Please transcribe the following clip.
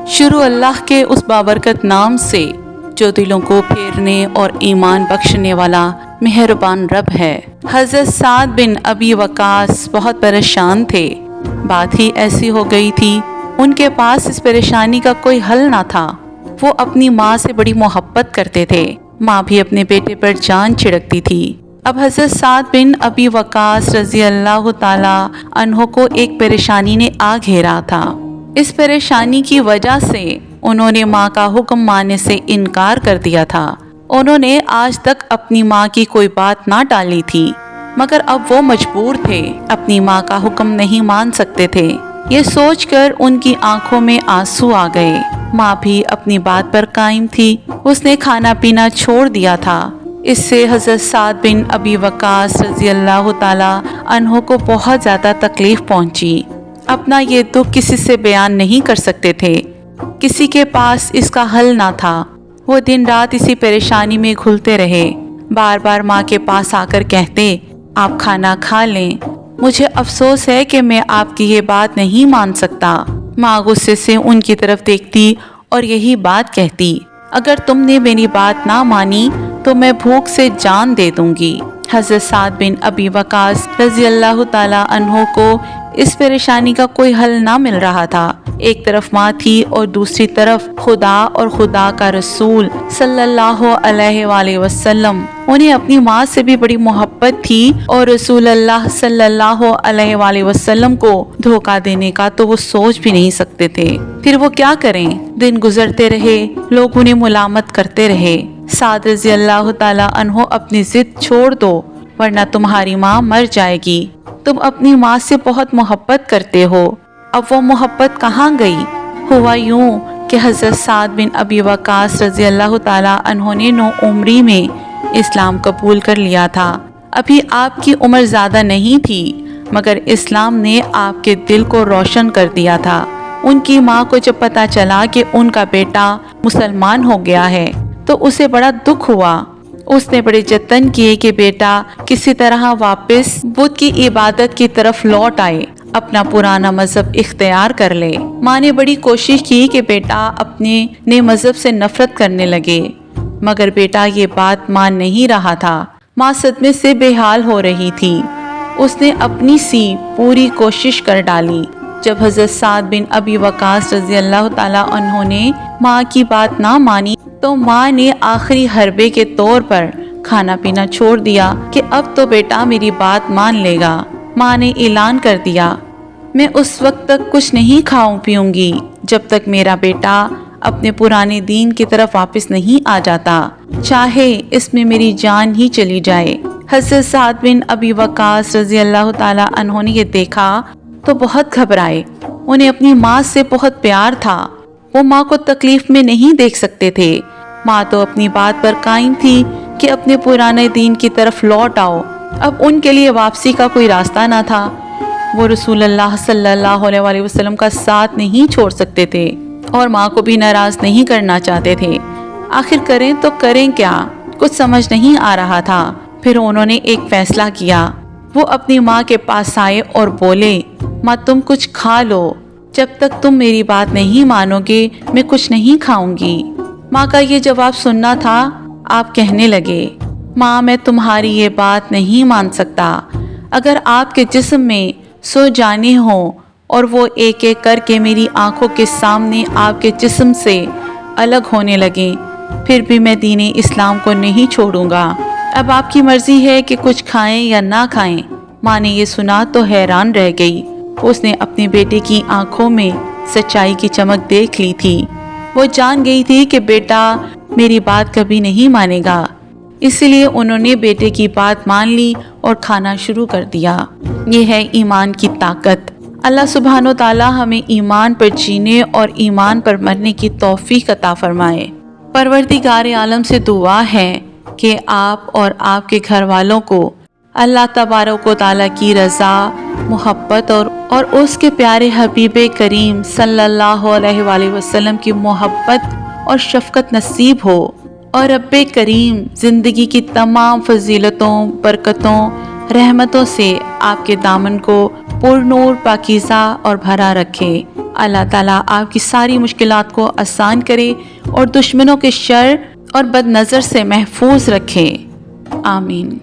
شروع اللہ کے اس بابرکت نام سے جو دلوں کو پھیرنے اور ایمان بخشنے والا مہربان رب ہے۔ حضرت سعد بن ابی وقاص بہت پریشان تھے۔ بات ہی ایسی ہو گئی تھی، ان کے پاس اس پریشانی کا کوئی حل نہ تھا۔ وہ اپنی ماں سے بڑی محبت کرتے تھے، ماں بھی اپنے بیٹے پر جان چھڑکتی تھی۔ اب حضرت سعد بن ابی وقاص رضی اللہ تعالی عنہ کو ایک پریشانی نے آ گھیرا تھا۔ اس پریشانی کی وجہ سے انہوں نے ماں کا حکم ماننے سے انکار کر دیا تھا۔ انہوں نے آج تک اپنی ماں کی کوئی بات نہ ٹالی تھی، مگر اب وہ مجبور تھے، اپنی ماں کا حکم نہیں مان سکتے تھے۔ یہ سوچ کر ان کی آنکھوں میں آنسو آ گئے۔ ماں بھی اپنی بات پر قائم تھی، اس نے کھانا پینا چھوڑ دیا تھا۔ اس سے حضرت سعد بن ابی وقاص رضی اللہ تعالی عنہ کو بہت زیادہ تکلیف پہنچی۔ اپنا یہ دکھ کسی سے بیان نہیں کر سکتے تھے، کسی کے پاس اس کا حل نہ تھا۔ وہ دن رات اسی پریشانی میں گھلتے رہے، بار بار ماں کے پاس آ کر کہتے، آپ کھانا کھا لیں، مجھے افسوس ہے کہ میں آپ کی یہ بات نہیں مان سکتا۔ ماں غصے سے ان کی طرف دیکھتی اور یہی بات کہتی، اگر تم نے میری بات نہ مانی تو میں بھوک سے جان دے دوں گی۔ حضرت سعد بن ابی وقاص رضی اللہ تعالی عنہ کو اس پریشانی کا کوئی حل نہ مل رہا تھا۔ ایک طرف ماں تھی اور دوسری طرف خدا اور خدا کا رسول صلی اللہ علیہ وآلہ وسلم۔ انہیں اپنی ماں سے بھی بڑی محبت تھی اور رسول اللہ صلی اللہ علیہ وآلہ وسلم کو دھوکہ دینے کا تو وہ سوچ بھی نہیں سکتے تھے۔ پھر وہ کیا کریں؟ دن گزرتے رہے، لوگ انہیں ملامت کرتے رہے، سعد رضی اللہ تعالی عنہ اپنی ضد چھوڑ دو ورنہ تمہاری ماں مر جائے گی، تم اپنی ماں سے بہت محبت کرتے ہو۔ اب وہ محبت کہاں گئی؟ ہوا یوں کہ حضرت سعد بن ابی وقاص رضی اللہ تعالی عنہ نے 9 عمری میں اسلام قبول کر لیا تھا۔ ابھی آپ کی عمر زیادہ نہیں تھی، مگر اسلام نے آپ کے دل کو روشن کر دیا تھا۔ ان کی ماں کو جب پتہ چلا کہ ان کا بیٹا مسلمان ہو گیا ہے تو اسے بڑا دکھ ہوا۔ اس نے بڑے جتن کیے کہ بیٹا کسی طرح واپس بت کی عبادت کی طرف لوٹ آئے، اپنا پرانا مذہب اختیار کر لے۔ ماں نے بڑی کوشش کی کہ بیٹا اپنے نئے مذہب سے نفرت کرنے لگے، مگر بیٹا یہ بات مان نہیں رہا تھا۔ ماں صدمے سے بے حال ہو رہی تھی۔ اس نے اپنی سی پوری کوشش کر ڈالی۔ جب حضرت سعد بن ابی وقاص رضی اللہ تعالی عنہ نے ماں کی بات نہ مانی تو ماں نے آخری حربے کے طور پر کھانا پینا چھوڑ دیا کہ اب تو بیٹا میری بات مان لے گا۔ ماں نے اعلان کر دیا، میں اس وقت تک کچھ نہیں کھاؤں پیوں گی جب تک میرا بیٹا اپنے پرانے دین کی طرف واپس نہیں آ جاتا، چاہے اس میں میری جان ہی چلی جائے۔ حضرت سعد بن ابی وقاص رضی اللہ تعالی عنہ نے یہ دیکھا تو بہت گھبرائے۔ انہیں اپنی ماں سے بہت پیار تھا، وہ ماں کو تکلیف میں نہیں دیکھ سکتے تھے۔ ماں تو اپنی بات پر قائم تھی کہ اپنے پرانے دین کی طرف لوٹ آؤ۔ اب ان کے لیے واپسی کا کوئی راستہ نہ تھا۔ وہ رسول اللہ صلی اللہ علیہ وآلہ وسلم کا ساتھ نہیں چھوڑ سکتے تھے اور ماں کو بھی ناراض نہیں کرنا چاہتے تھے۔ آخر کریں تو کریں کیا؟ کچھ سمجھ نہیں آ رہا تھا۔ پھر انہوں نے ایک فیصلہ کیا۔ وہ اپنی ماں کے پاس آئے اور بولے، ماں تم کچھ کھا لو، جب تک تم میری بات نہیں مانو گے میں کچھ نہیں کھاؤں گی۔ ماں کا یہ جواب سننا تھا۔ آپ کہنے لگے، ماں میں تمہاری یہ بات نہیں مان سکتا۔ اگر آپ کے جسم میں 100 جانیں ہوں اور وہ ایک ایک کر کے میری آنکھوں کے سامنے آپ کے جسم سے الگ ہونے لگیں، پھر بھی میں دین اسلام کو نہیں چھوڑوں گا۔ اب آپ کی مرضی ہے کہ کچھ کھائیں یا نہ کھائیں۔ ماں نے یہ سنا تو حیران رہ گئی۔ اس نے اپنے بیٹے کی آنکھوں میں سچائی کی چمک دیکھ لی تھی۔ وہ جان گئی تھی کہ بیٹا میری بات کبھی نہیں مانے گا، اس لیے انہوں نے بیٹے کی بات مان لی اور کھانا شروع کر دیا۔ یہ ہے ایمان کی طاقت۔ اللہ سبحانہ و تعالی ہمیں ایمان پر جینے اور ایمان پر مرنے کی توفیق عطا فرمائے۔ پروردگار عالم سے دعا ہے کہ آپ اور آپ کے گھر والوں کو اللہ تبارک و تعالی کی رضا، محبت اور اس کے پیارے حبیب کریم صلی اللہ علیہ وآلہ وسلم کی محبت اور شفقت نصیب ہو، اور رب کریم زندگی کی تمام فضیلتوں، برکتوں، رحمتوں سے آپ کے دامن کو پر نور، پاکیزہ اور بھرا رکھے۔ اللہ تعالیٰ آپ کی ساری مشکلات کو آسان کرے اور دشمنوں کے شر اور بد نظر سے محفوظ رکھے، آمین۔